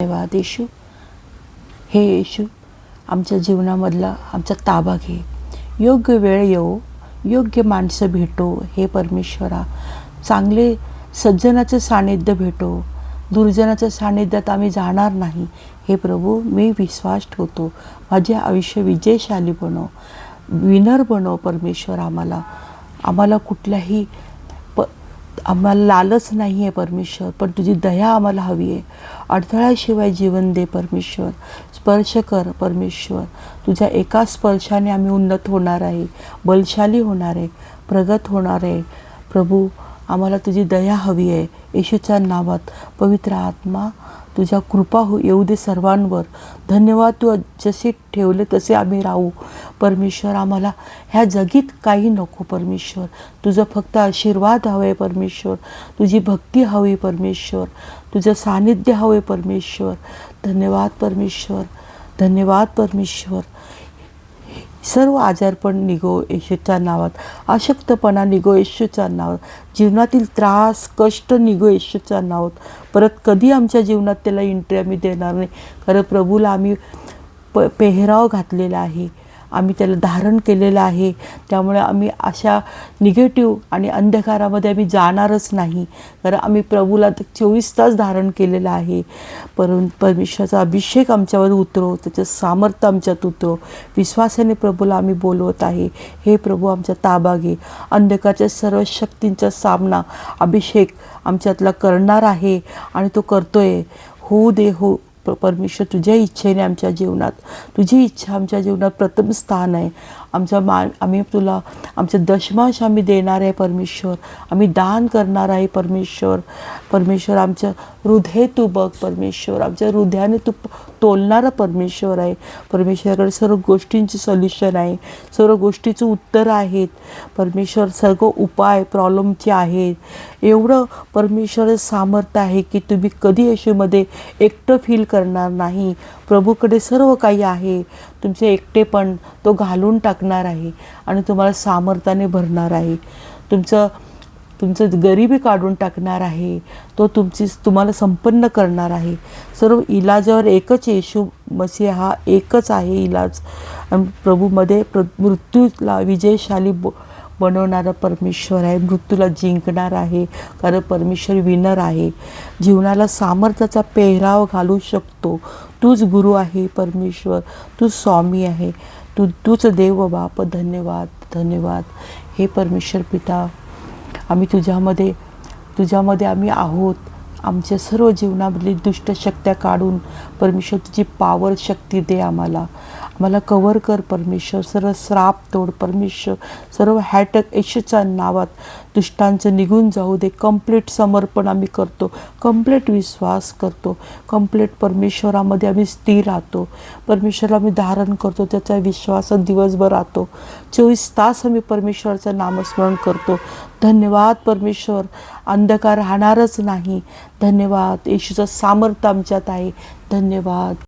धन्यवाद येशू. हे येशू, आमच्या जीवनामधला आमचा ताबा घे. योग्य वेळ येवो, योग्य माणसं भेटो. हे परमेश्वरा, चांगले सज्जनाचं सानिध्य भेटो. दुर्जनाच्या सानिध्यात आम्ही जाणार नाही. हे प्रभू, मी विश्वास ठेवतो. माझे आयुष्य विजयशाली बनव, विनर बनव परमेश्वर. आम्हाला कुठल्याही आम्हाला लालच नाही आहे परमेश्वर, पण तुझी दया आम्हाला हवी आहे. अडथळ्याशिवाय जीवन दे परमेश्वर. स्पर्श कर परमेश्वर. तुझ्या एका स्पर्शाने आम्ही उन्नत होणार आहे, बलशाली होणार आहे, प्रगत होणार आहे. प्रभू, आम्हाला तुझी दया हवी आहे. येशूच्या नावात पवित्र आत्मा, तुझ्या कृपा येऊ दे सर्वांवर. धन्यवाद. तू जसे ठेवले तसे आम्ही राहू परमेश्वर. आम्हाला ह्या जगीत काही नको परमेश्वर. तुझं फक्त आशीर्वाद हवं आहे परमेश्वर. तुझी भक्ती हवी परमेश्वर. तुझं सानिध्य हवं आहे परमेश्वर. धन्यवाद परमेश्वर. धन्यवाद परमेश्वर. सर्व आजारपण निघो येशूच्या नावात. अशक्तपणा निघो येशूच्या नावात. जीवनातील त्रास कष्ट निघो येशूच्या नावात. परत कधी आमच्या जीवनात त्याला एंट्री आम्ही देणार नाही. कारण प्रभूला आम्ही पेहराव घातलेला आहे, आम्ही त्याला धारण केलेलं आहे. त्यामुळे आम्ही अशा निगेटिव्ह आणि अंधकारामध्ये आम्ही जाणारच नाही. कारण आम्ही प्रभूला 24 तास धारण केलेलं आहे. परमेश्वराचा अभिषेक आमच्यावर उतरव, त्याचं सामर्थ्य आमच्यात उतरव. विश्वासाने प्रभूला आम्ही बोलवत आहे. हे प्रभू, आमचा ताबा घे. अंधकाराच्या सर्व शक्तींचा सामना अभिषेक आमच्यातला करणार आहे आणि तो करतोय. होऊ दे. हो परमेश्वर, तुझ्या इच्छेने आमच्या जीवनात, तुझी इच्छा आमच्या जीवनात प्रथम स्थान आहे. आम्ही तुला आमचं दशमांश आम्ही देणार आहे परमेश्वर. आम्ही दान करणार आहे परमेश्वर. परमेश्वर, आमचं हृदय तू बघ परमेश्वर. आमच्या हृदयाने तू तोलणारा परमेश्वर आहे परमेश्वराकडे. सर्व गोष्टींची सोल्युशन आहे, सर्व गोष्टीचं उत्तर आहेत परमेश्वर. सर्व उपाय प्रॉब्लेमचे आहेत. एवढं परमेश्वर सामर्थ्य आहे की तुम्ही कधी येशूमध्ये एकटं फील करणार नाही. प्रभूकडे सर्व काही आहे. तुमचे एकटेपण तो घालून टाकणार आहे आणि तुम्हाला सामर्थ्याने भरणार आहे. तुमचं गरिबी काढून टाकणार आहे. तो तुम्हाला संपन्न करणार आहे. सर्व इलाजावर एकच येशू मसीह हा एकच आहे इलाज. प्रभूमध्ये मृत्यूला विजयशाली बनवणारा परमेश्वर आहे. मृत्यूला जिंकणार आहे, कारण परमेश्वर विनर आहे. जीवनाला सामर्थ्याचा पेहराव घालू शकतो. तूच गुरु आहे परमेश्वर. तूच स्वामी आहे. तूच देव बाप. धन्यवाद. धन्यवाद. हे परमेश्वर पिता, आम्ही तुझ्यामध्ये आम्ही आहोत. आमच्या सर्व जीवनामधली दुष्ट शक्त्या काढून परमेश्वर तुझी पावर शक्ती दे. आम्हाला कव्हर कर परमेश्वर. सर्व श्राप तोड परमेश्वर. सर्व हॅटक येशूच्या नावात दुष्टांचं निघून जाऊ दे. कंप्लीट समर्पण आम्ही करतो, कंप्लीट विश्वास करतो, कंप्लीट परमेश्वरामध्ये आम्ही स्थिर राहतो. परमेश्वराला आम्ही धारण करतो, त्याच्या विश्वासात दिवसभर राहतो. 24 तास आम्ही परमेश्वराचं नामस्मरण करतो. धन्यवाद परमेश्वर. अंधकार राहणारच नाही. धन्यवाद. येशूचं सामर्थ्य आमच्यात आहे. धन्यवाद.